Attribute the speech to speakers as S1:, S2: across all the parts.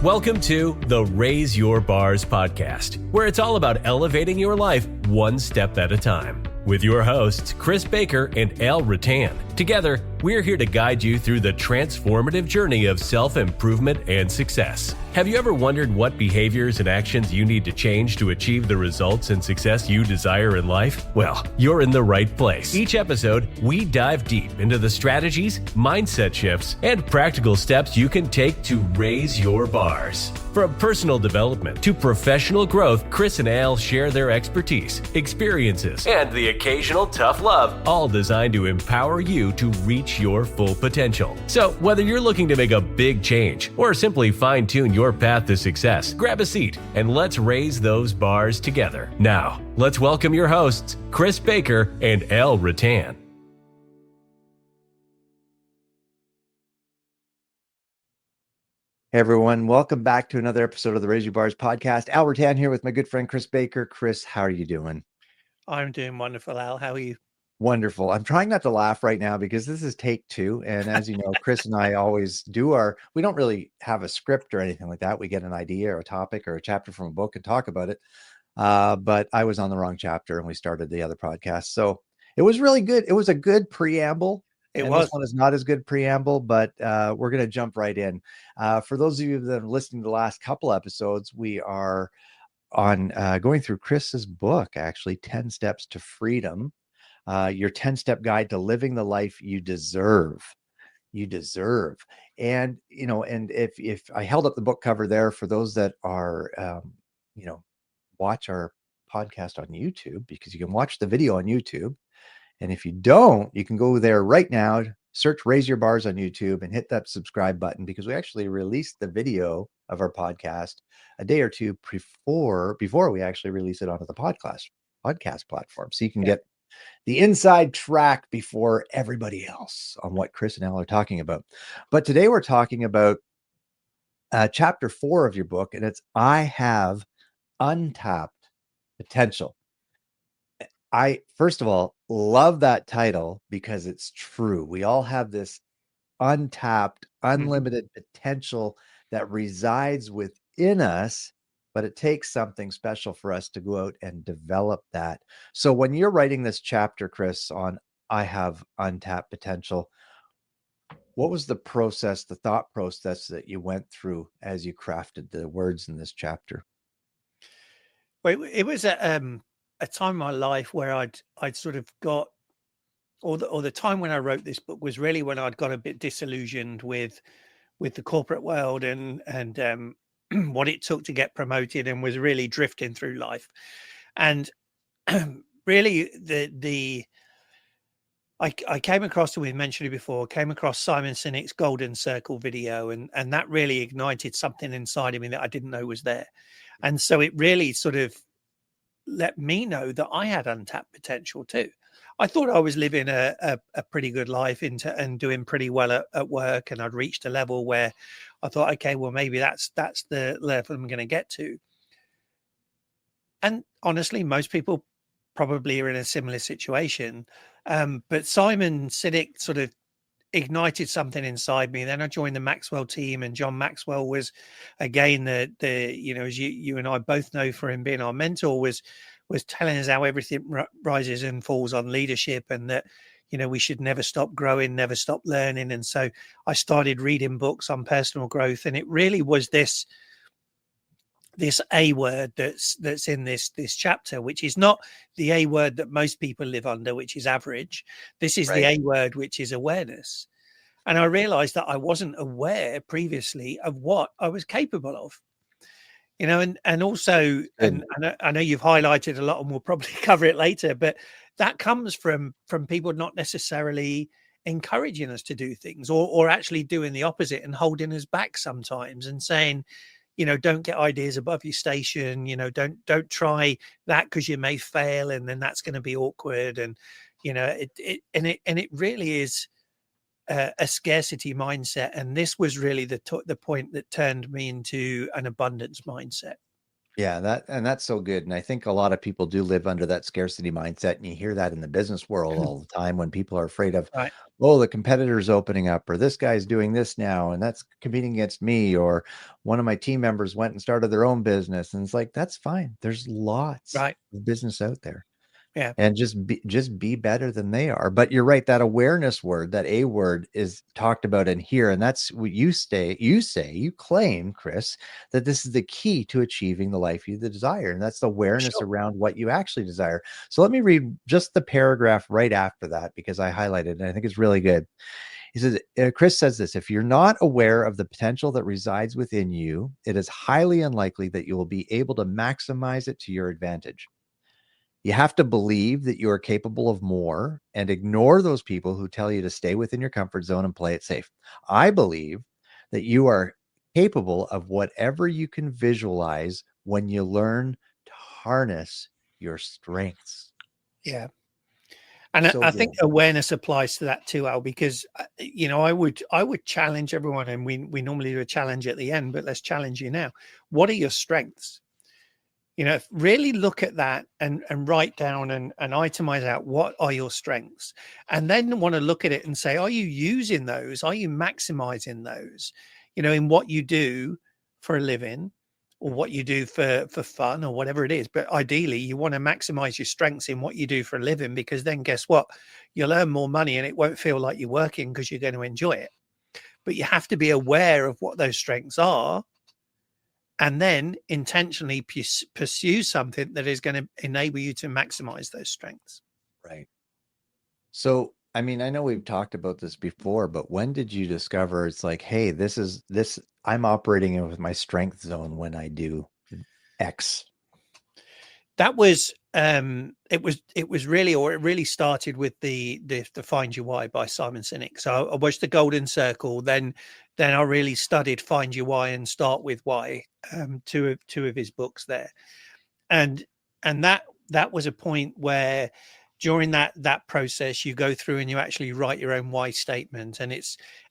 S1: Welcome to the Raise Your Bars podcast, where it's all about elevating your life one step at a time. With your hosts, Chris Baker and Al Ruttan. Together, we're here to guide you through the transformative journey of self-improvement and success. Have you ever wondered what behaviors and actions you need to change to achieve the results and success you desire in life? Well, you're in the right place. Each episode, we dive deep into the strategies, mindset shifts, and practical steps you can take to raise your bars. From personal development to professional growth, Chris and Al share their expertise, experiences, and the occasional tough love, all designed to empower you to reach your full potential. So, whether you're looking to make a big change or simply fine-tune your path to success, grab a seat and let's raise those bars together. Now, let's welcome your hosts, Chris Baker and Al Ruttan.
S2: Hey everyone, welcome back to another episode of the Raise Your Bars podcast. Al Ruttan here with my good friend Chris Baker. Chris, how are you doing?
S3: I'm doing wonderful, Al. How are you?
S2: Wonderful. I'm trying not to laugh right now because this is take two. And as you know, Chris and I always do we don't really have a script or anything like that. We get an idea or a topic or a chapter from a book and talk about it. But I was on the wrong chapter and we started the other podcast. So it was really good. It was a good preamble. This one is not as good preamble, but we're going to jump right in. For those of you that are listening to the last couple episodes, we are on going through Chris's book, actually, 10 Steps to Freedom, your 10-step guide to living the life you deserve. You deserve. And, you know, and if I held up the book cover there for those that are, watch our podcast on YouTube, because you can watch the video on YouTube. And if you don't, you can go there right now, search Raise Your Bars on YouTube and hit that subscribe button, because we actually released the video of our podcast a day or two before we actually release it onto the podcast platform. So you can get the inside track before everybody else on what Chris and Al are talking about. But today we're talking about chapter 4 of your book, and it's I Have Untapped Potential. I, first of all, love that title because it's true. We all have this untapped, unlimited potential that resides within us, but it takes something special for us to go out and develop that. So when you're writing this chapter, Chris, on I Have Untapped Potential, what was the process, the thought process that you went through as you crafted the words in this chapter?
S3: Well, it was a time in my life where I'd sort of got, or the time when I wrote this book was really when I'd got a bit disillusioned with the corporate world and what it took to get promoted, and was really drifting through life. And really I came across, and we mentioned it before, came across Simon Sinek's Golden Circle video, and that really ignited something inside of me that I didn't know was there. And so it really sort of let me know that I had untapped potential too. I thought I was living a pretty good life and doing pretty well at work, and I'd reached a level where I thought, okay, well, maybe that's the level I'm going to get to. And honestly, most people probably are in a similar situation. But Simon Sinek sort of ignited something inside me. Then I joined the Maxwell team, and John Maxwell was, again, the as you and I both know, for him being our mentor, was telling us how everything rises and falls on leadership, and that we should never stop growing, never stop learning. And so I started reading books on personal growth, and it really was this A word that's in this chapter, which is not the A word that most people live under, which is average. This is the A word, which is awareness. And I realized that I wasn't aware previously of what I was capable of, and also, and I know you've highlighted a lot, and we'll probably cover it later, but that comes from people not necessarily encouraging us to do things, or actually doing the opposite and holding us back sometimes and saying, don't get ideas above your station. Don't try that because you may fail, and then that's going to be awkward. And it really is a scarcity mindset. And this was really the point that turned me into an abundance mindset.
S2: Yeah, that's so good. And I think a lot of people do live under that scarcity mindset. And you hear that in the business world all the time when people are afraid of,
S3: Right.
S2: oh, the competitor's opening up, or this guy's doing this now, and that's competing against me, or one of my team members went and started their own business. And it's like, that's fine. There's lots
S3: Right.
S2: of business out there.
S3: Yeah.
S2: And just be better than they are. But you're right, that awareness word, that A word, is talked about in here. And that's what you claim, Chris, that this is the key to achieving the life you desire. And that's the awareness
S3: Sure.
S2: around what you actually desire. So let me read just the paragraph right after that, because I highlighted it and I think it's really good. He says, Chris says this: if you're not aware of the potential that resides within you, it is highly unlikely that you will be able to maximize it to your advantage. You have to believe that you are capable of more and ignore those people who tell you to stay within your comfort zone and play it safe. I believe that you are capable of whatever you can visualize when you learn to harness your strengths.
S3: Yeah. And
S2: So
S3: I think
S2: good.
S3: awareness applies to that too, Al, because I would challenge everyone, and we normally do a challenge at the end, but let's challenge you now. What are your strengths? Really look at that and write down and itemize out what are your strengths, and then want to look at it and say, are you using those? Are you maximizing those? In what you do for a living, or what you do for fun, or whatever it is. But ideally, you want to maximize your strengths in what you do for a living, because then guess what? You'll earn more money, and it won't feel like you're working because you're going to enjoy it. But you have to be aware of what those strengths are, and then intentionally pursue something that is going to enable you to maximize those strengths.
S2: Right. So, I mean, I know we've talked about this before, but when did you discover it's like, hey, I'm operating in with my strength zone when I do X?
S3: That was it really started with the Find Your Why by Simon Sinek. So I watched the Golden Circle, then I really studied Find Your Why and Start with Why, two of his books there. And that was a point where during that process you go through and you actually write your own why statement, and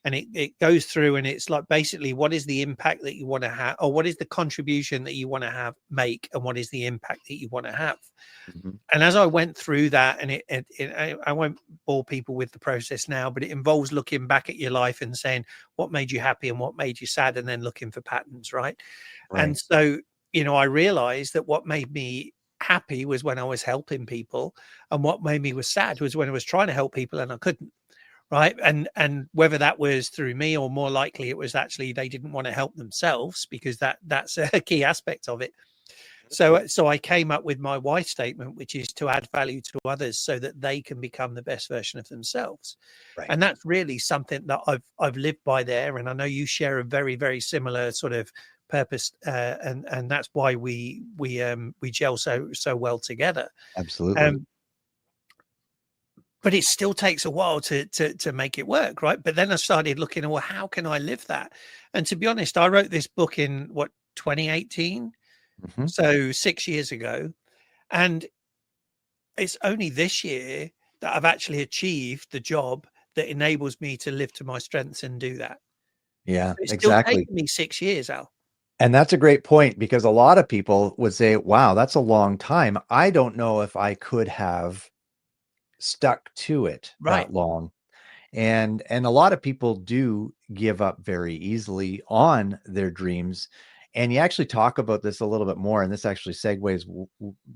S3: it goes through, and it's like, basically, what is the impact that you want to have, or what is the contribution that you want to make, and what is the impact that you want to have.
S2: Mhm.
S3: And as I went through that, and I won't bore people with the process now, but it involves looking back at your life and saying what made you happy and what made you sad, and then looking for patterns, right? And
S2: Right.
S3: so, I realized that what made me happy was when I was helping people, and what made me was sad was when I was trying to help people and I couldn't. Right. And whether that was through me, or more likely it was actually they didn't want to help themselves, because that's a key aspect of it. So I came up with my why statement, which is to add value to others so that they can become the best version of themselves.
S2: Right.
S3: And that's really something that I've lived by there. And I know you share a very, very similar sort of purpose, and that's why we gel so well together.
S2: Absolutely.
S3: Um, but it still takes a while to make it work, right? But then I started looking at, well, how can I live that? And to be honest, I wrote this book in 2018,
S2: Mhm.
S3: so 6 years ago, and it's only this year that I've actually achieved the job that enables me to live to my strengths and do that.
S2: Yeah,
S3: It's still
S2: exactly.
S3: taken me 6 years, Al.
S2: And that's a great point, because a lot of people would say, wow, that's a long time. I don't know if I could have stuck to it
S3: Right.
S2: that long. And a lot of people do give up very easily on their dreams. And you actually talk about this a little bit more, and this actually segues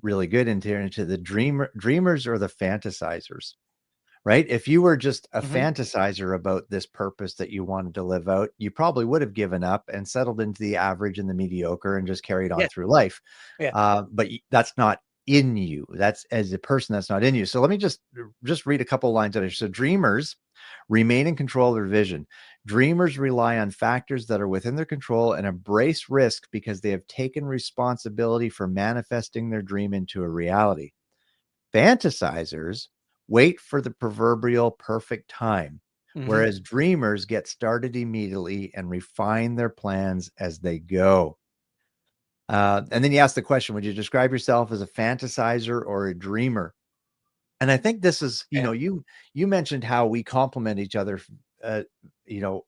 S2: really good into the dreamers or the fantasizers. Right? If you were just a
S3: Hmm.
S2: fantasizer about this purpose that you wanted to live out, you probably would have given up and settled into the average and the mediocre and just carried on
S3: Yeah.
S2: through life.
S3: Yeah.
S2: But that's not in you. That's, as a person, that's not in you. So let me just read a couple of lines out here. So dreamers remain in control of their vision. Dreamers rely on factors that are within their control and embrace risk because they have taken responsibility for manifesting their dream into a reality. Fantasizers wait for the proverbial perfect time,
S3: Hmm.
S2: whereas dreamers get started immediately and refine their plans as they go. And then you ask the question, would you describe yourself as a fantasizer or a dreamer? And I think this is,
S3: Yeah.
S2: you mentioned how we complement each other, uh, you know,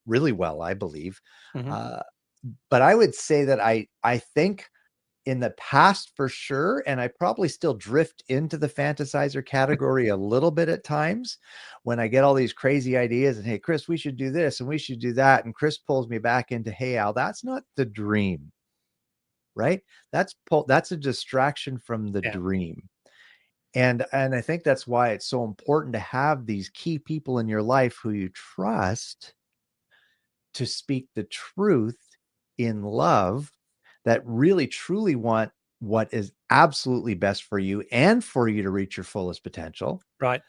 S2: really well, I believe.
S3: Hmm.
S2: Uh, but I would say that I think in the past for sure. And I probably still drift into the fantasizer category a little bit at times when I get all these crazy ideas and, hey, Chris, we should do this and we should do that. And Chris pulls me back into, hey, Al, that's not the dream, right? That's a distraction from the dream. And I think that's why it's so important to have these key people in your life who you trust to speak the truth in love, that really truly want what is absolutely best for you and for you to reach your fullest potential.
S3: Right.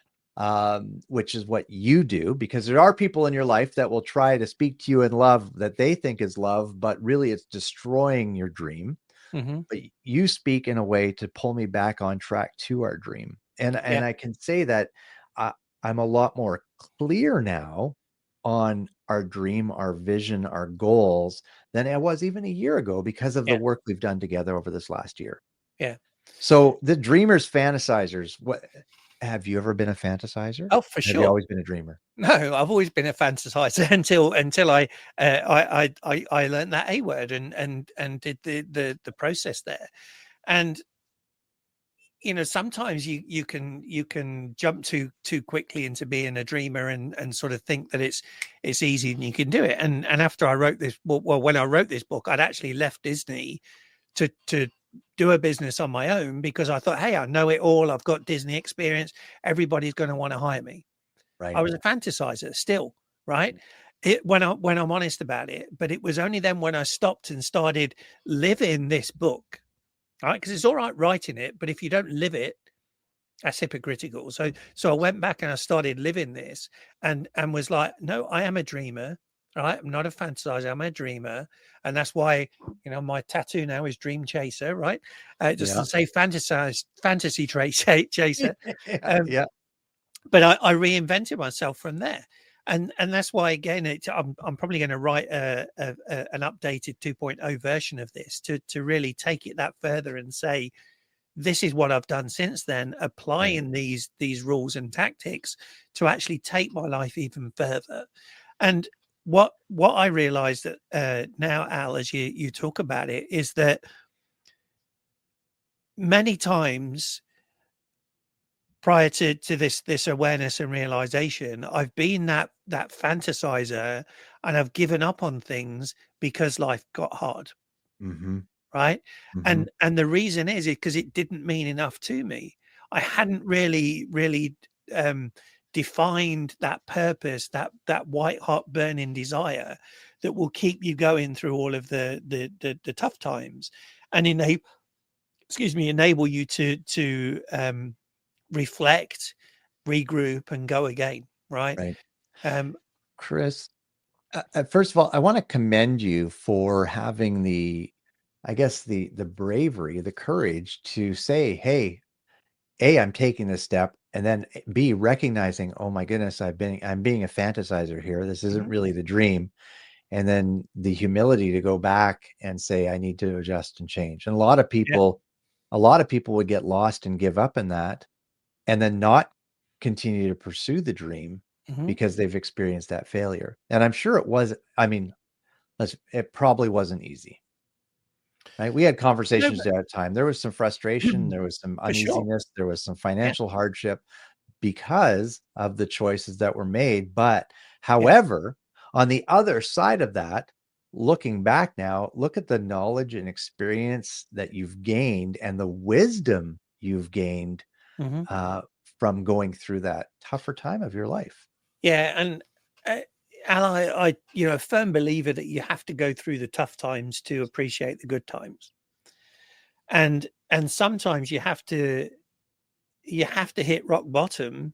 S2: Which is what you do, because there are people in your life that will try to speak to you in love that they think is love, but really it's destroying your dream.
S3: Mm-hmm.
S2: But you speak in a way to pull me back on track to our dream. And I can say that I'm a lot more clear now on our dream, our vision, our goals than I was even a year ago because of the work we've done together over this last year.
S3: Yeah.
S2: So the dreamers, fantasizers, what have you ever been a fantasizer?
S3: Oh, for sure.
S2: Have you always been a dreamer?
S3: No, I've always been a fantasizer until I learned that A word and did the process there. And sometimes you can jump too quickly into being a dreamer and sort of think that it's easy and you can do it. And after I wrote this, when I wrote this book, I'd actually left Disney to do a business on my own because I thought, hey, I know it all. I've got Disney experience. Everybody's going to want to hire me.
S2: Right.
S3: I was a fantasizer still, right? When I'm honest about it, but it was only then when I stopped and started living this book. Right, because it's all right writing it, but if you don't live it, that's hypocritical. So I went back and I started living this, and was like, no, I am a dreamer. Right, I'm not a fantasizer. I'm a dreamer, and that's why my tattoo now is Dream Chaser. Right, it doesn't say fantasy chaser.
S2: Yeah.
S3: But I reinvented myself from there. And that's why, again, I'm probably going to write an updated 2.0 version of this to really take it that further and say, this is what I've done since then, applying these rules and tactics to actually take my life even further. And what I realized that now, Al, as you talk about it, is that many times prior to this awareness and realization, I've been that fantasizer, and I've given up on things because life got hard.
S2: Mm-hmm.
S3: Right.
S2: Mm-hmm.
S3: And the reason is because it didn't mean enough to me. I hadn't really defined that purpose, that white hot burning desire that will keep you going through all of the tough times and enable you to reflect, regroup, and go again. Right.
S2: Chris, first of all, I want to commend you for having the bravery, the courage to say, hey, A, I'm taking this step, and then B, recognizing, oh my goodness, I'm being a fantasizer here. This isn't really the dream. And then the humility to go back and say, I need to adjust and change. And a lot of people would get lost and give up in that, and then not continue to pursue the dream because they've experienced that failure. And I'm sure it probably wasn't easy. Right. We had conversations at that time. There was some frustration. There was some uneasiness. There was some financial hardship because of the choices that were made. But however, on the other side of that, looking back now, look at the knowledge and experience that you've gained and the wisdom you've gained from going through that tougher time of your life.
S3: Yeah. And Al, I a firm believer that you have to go through the tough times to appreciate the good times. And sometimes you have to hit rock bottom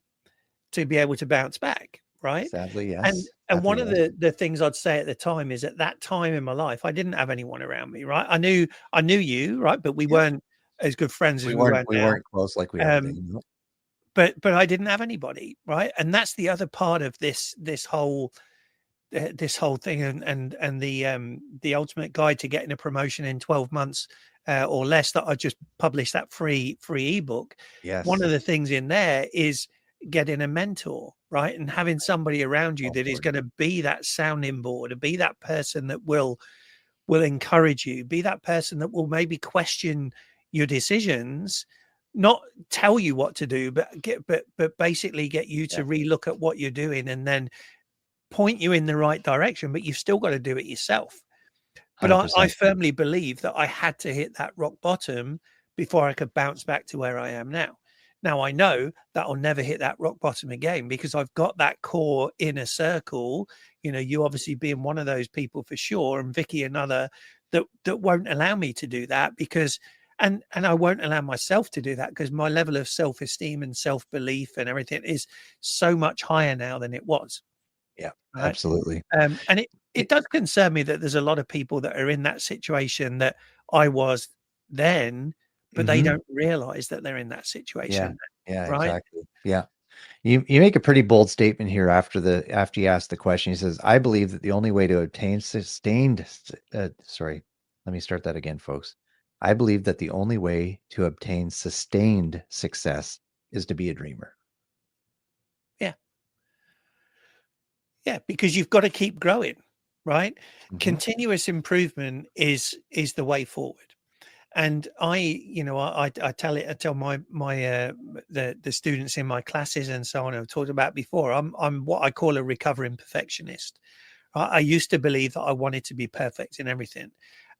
S3: to be able to bounce back. Right.
S2: Sadly, yes.
S3: And one of the things I'd say at the time is at that time in my life, I didn't have anyone around me. Right. I knew you. Right. But we weren't as good friends as we weren't now.
S2: We weren't close like we are today.
S3: But I didn't have anybody. Right. And that's the other part of this whole thing and the ultimate guide to getting a promotion in 12 months or less that I just published, that free ebook.
S2: Yes.
S3: One of the things in there is getting a mentor, right? And having somebody around you that is going to be that sounding board, and be that person that will will encourage you, be that person that will maybe question your decisions, not tell you what to do, but basically get you to relook at what you're doing and then point you in the right direction, but you've still got to do it yourself. But I firmly believe that I had to hit that rock bottom before I could bounce back to where I am now. Now I know that I'll never hit that rock bottom again because I've got that core inner circle. You know, you obviously being one of those people for sure, and Vicky another, that won't allow me to do that because, and I won't allow myself to do that because my level of self-esteem and self-belief and everything is so much higher now than it was.
S2: Yeah,
S3: right?
S2: absolutely.
S3: And it does concern me that there's a lot of people that are in that situation that I was then, but they don't realize that they're in that situation.
S2: Yeah,
S3: Right.
S2: exactly. Yeah. You make a pretty bold statement here after you ask the question. He says, I believe that the only way to obtain sustained sorry, let me start that again, folks. I believe that the only way to obtain sustained success is to be a dreamer.
S3: Yeah. Yeah, because you've got to keep growing, right? Continuous improvement is the way forward. And I tell my the students in my classes and so on, I've talked about before, I'm what I call a recovering perfectionist. I used to believe that I wanted to be perfect in everything.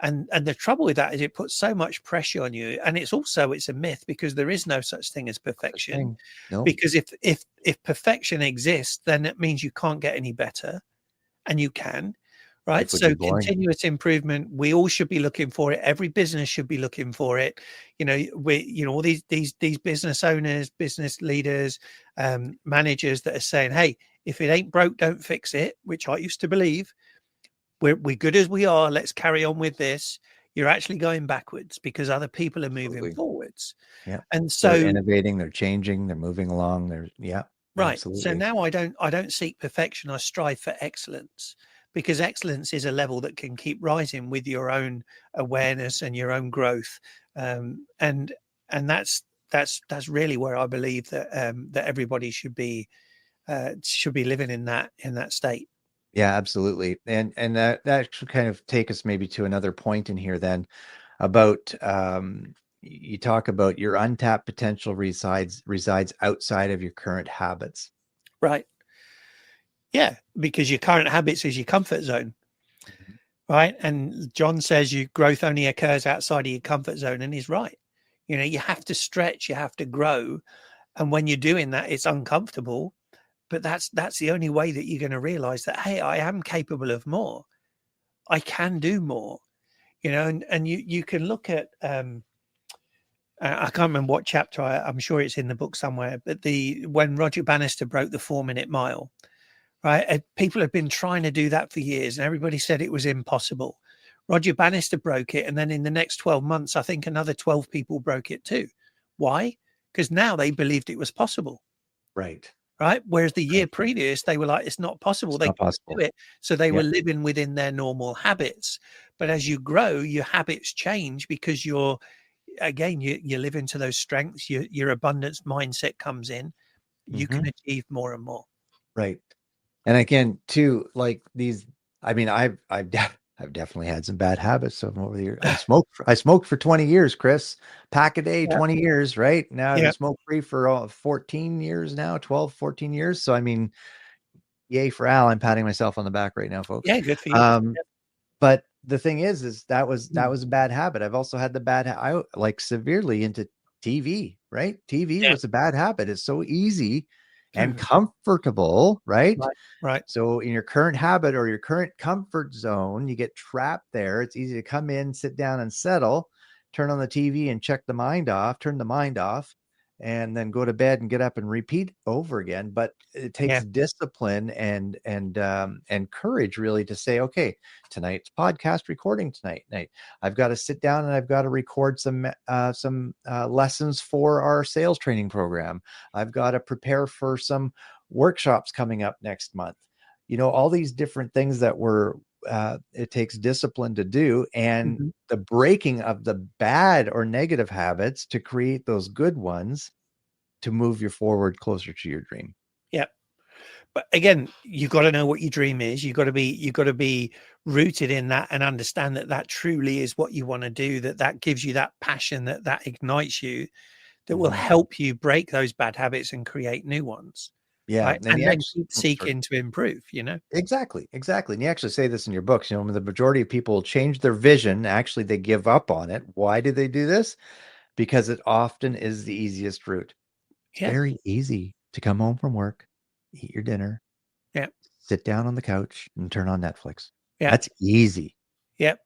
S3: And the trouble with that is it puts so much pressure on you. And it's a myth because there is no such thing as perfection.
S2: No.
S3: Because if perfection exists, then it means you can't get any better, and you can. Right. So continuous improvement, we all should be looking for it. Every business should be looking for it. All these business owners, business leaders, managers that are saying, hey, if it ain't broke, don't fix it, which I used to believe. We're good as we are. Let's carry on with this. You're actually going backwards because other people are moving forwards.
S2: Yeah.
S3: And so
S2: they're innovating, they're changing, they're moving along.
S3: Right.
S2: Absolutely.
S3: So now I don't seek perfection. I strive for excellence, because excellence is a level that can keep rising with your own awareness and your own growth. And that's really where I believe that that everybody should be living in that state.
S2: Yeah, absolutely. And that should kind of take us maybe to another point in here then about you talk about your untapped potential resides outside of your current habits.
S3: Right. Yeah, because your current habits is your comfort zone. Right. And John says your growth only occurs outside of your comfort zone, and he's right. You have to stretch, you have to grow. And when you're doing that, it's uncomfortable. But that's the only way that you're going to realize that, hey, I am capable of more. I can do more. And you can look at I can't remember what chapter, I'm sure it's in the book somewhere, but when Roger Bannister broke the 4-minute mile, right? People have been trying to do that for years, and everybody said it was impossible. Roger Bannister broke it, and then in the next 12 months, I think another 12 people broke it too. Why? Because now they believed it was possible.
S2: Right.
S3: Right. Whereas the year previous, they were like, it's not possible. They couldn't do it. So they were living within their normal habits. But as you grow, your habits change because you live into those strengths. Your abundance mindset comes in. You can achieve more and more.
S2: Right. And again, too, like these, I mean, I've definitely had some bad habits over the years. I smoked for 20 years, Chris. Pack a day, 20 years, right? Now I've been smoke free for 14 years now, 12, 14 years. So I mean, yay for Al. I'm patting myself on the back right now, folks.
S3: Yeah, good for you.
S2: But the thing is that was a bad habit. I've also had the I like severely into TV, right? TV was a bad habit. It's so easy and comfortable, right?
S3: Right.
S2: So in your current habit or your current comfort zone, you get trapped there. It's easy to come in, sit down and settle, turn on the TV and turn the mind off, and then go to bed and get up and repeat over again. But it takes discipline and courage really to say, okay, tonight's podcast recording tonight. I've got to sit down and I've got to record some lessons for our sales training program. I've got to prepare for some workshops coming up next month. All these different things that it takes discipline to do, and the breaking of the bad or negative habits to create those good ones to move you forward closer to your dream.
S3: Yeah. But again, you've got to know what your dream is. You've got to be rooted in that and understand that truly is what you want to do, that gives you that passion, that ignites you, that will help you break those bad habits and create new ones.
S2: Yeah.
S3: Right. And then keep seeking to improve,
S2: Exactly. And you actually say this in your books, when the majority of people change their vision, actually they give up on it. Why do they do this? Because it often is the easiest route. It's very easy to come home from work, eat your dinner, sit down on the couch and turn on Netflix. That's easy.
S3: Yep.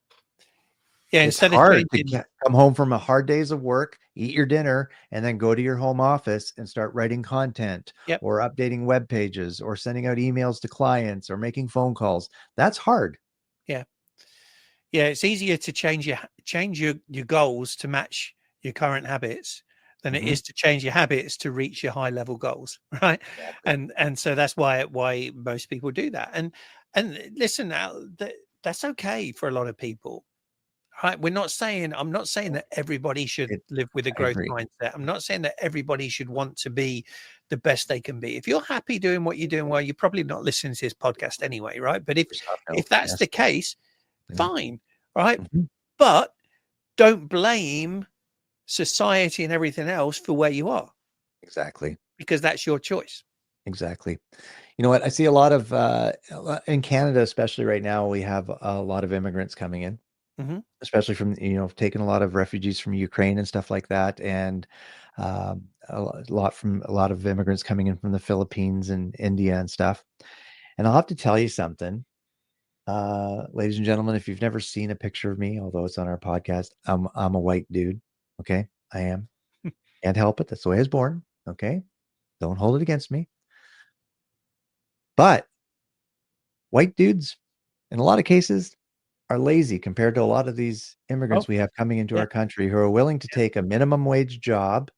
S2: It's hard to come home from a hard days of work, eat your dinner, and then go to your home office and start writing content or updating web pages or sending out emails to clients or making phone calls. That's hard.
S3: Yeah. It's easier to change your goals to match your current habits than it is to change your habits to reach your high level goals, right? Exactly. And so that's why most people do that. And listen, now that's okay for a lot of people. Right. I'm not saying that everybody should live with a growth mindset. I'm not saying that everybody should want to be the best they can be. If you're happy doing what you're doing, well, you're probably not listening to this podcast anyway, right? But if that's the case, fine, right? But don't blame society and everything else for where you are.
S2: Exactly.
S3: Because that's your choice.
S2: Exactly. You know what? I see a lot of in Canada, especially right now, we have a lot of immigrants coming in. Especially from, taking a lot of refugees from Ukraine and stuff like that. And a lot of immigrants coming in from the Philippines and India and stuff. And I'll have to tell you something, ladies and gentlemen, if you've never seen a picture of me, although it's on our podcast, I'm a white dude. Okay. I am. Can't help it. That's the way I was born. Okay. Don't hold it against me. But white dudes, in a lot of cases, are lazy compared to a lot of these immigrants we have coming into our country who are willing to take a minimum wage job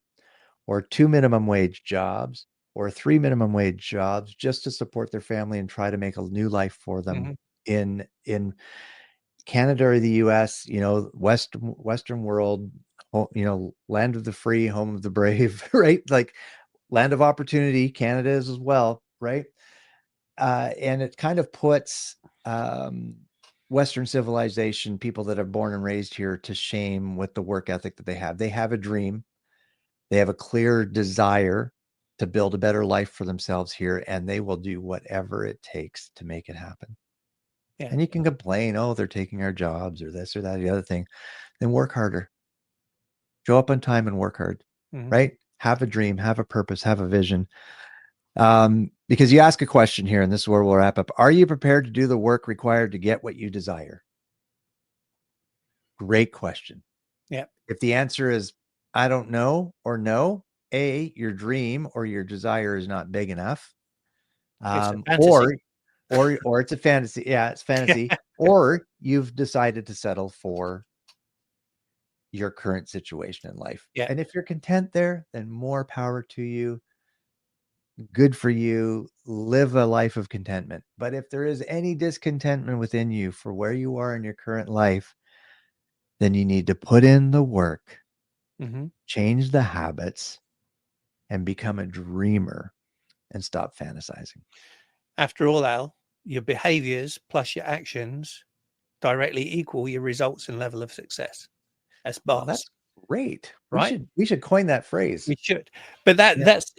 S2: or 2 minimum wage jobs or 3 minimum wage jobs just to support their family and try to make a new life for them in Canada or the US, Western world, land of the free, home of the brave, right? Like land of opportunity, Canada is as well, right? And it kind of puts Western civilization, people that are born and raised here, to shame with the work ethic that they have. They have a dream. They have a clear desire to build a better life for themselves here, and they will do whatever it takes to make it happen. Yeah. And you can complain, oh, they're taking our jobs or this or that, or the other thing. Then work harder. Show up on time and work hard, right? Have a dream, have a purpose, have a vision. Because you ask a question here, and this is where we'll wrap up. Are you prepared to do the work required to get what you desire? Great question.
S3: Yeah.
S2: If the answer is, I don't know, or no, your dream or your desire is not big enough. Or it's a fantasy. Yeah, it's fantasy. Or you've decided to settle for your current situation in life.
S3: Yeah.
S2: And if you're content there, then more power to you. Good for you. Live a life of contentment. But if there is any discontentment within you for where you are in your current life, then you need to put in the work, change the habits, and become a dreamer and stop fantasizing.
S3: After all, Al, your behaviors plus your actions directly equal your results and level of success. That's boss.
S2: Well, that's great.
S3: Right?
S2: We should coin that phrase.
S3: We should. But that's,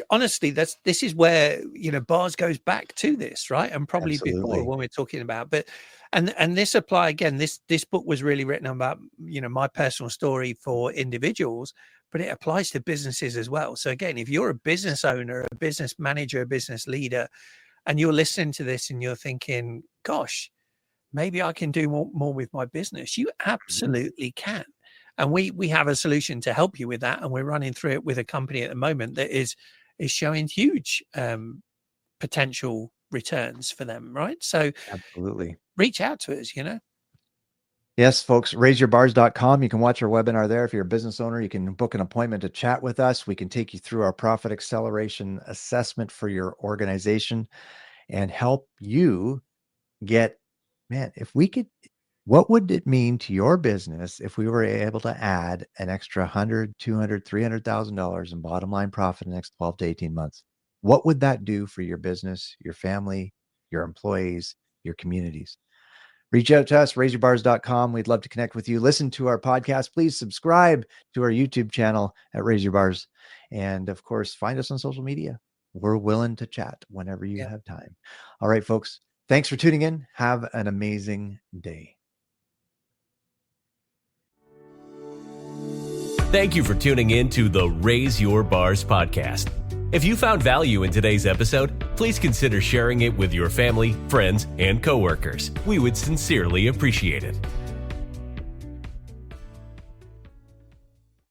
S3: honestly, this is where, bars goes back to this, right? And probably before when we're talking about, but, and this apply again, this book was really written about, my personal story for individuals, but it applies to businesses as well. So again, if you're a business owner, a business manager, a business leader, and you're listening to this and you're thinking, gosh, maybe I can do more with my business. You absolutely can. And we have a solution to help you with that. And we're running through it with a company at the moment that is showing huge potential returns for them. Right. So
S2: absolutely
S3: reach out to us,
S2: Yes, folks, raiseyourbars.com. You can watch our webinar there. If you're a business owner, you can book an appointment to chat with us. We can take you through our profit acceleration assessment for your organization and help you get, what would it mean to your business if we were able to add an extra $100,000, $200,000, $300,000 in bottom line profit in the next 12 to 18 months? What would that do for your business, your family, your employees, your communities? Reach out to us, raiseyourbars.com. We'd love to connect with you. Listen to our podcast. Please subscribe to our YouTube channel at Raise Your Bars. And of course, find us on social media. We're willing to chat whenever you have time. All right, folks. Thanks for tuning in. Have an amazing day.
S1: Thank you for tuning in to the Raise Your Bars podcast. If you found value in today's episode, please consider sharing it with your family, friends, and coworkers. We would sincerely appreciate it.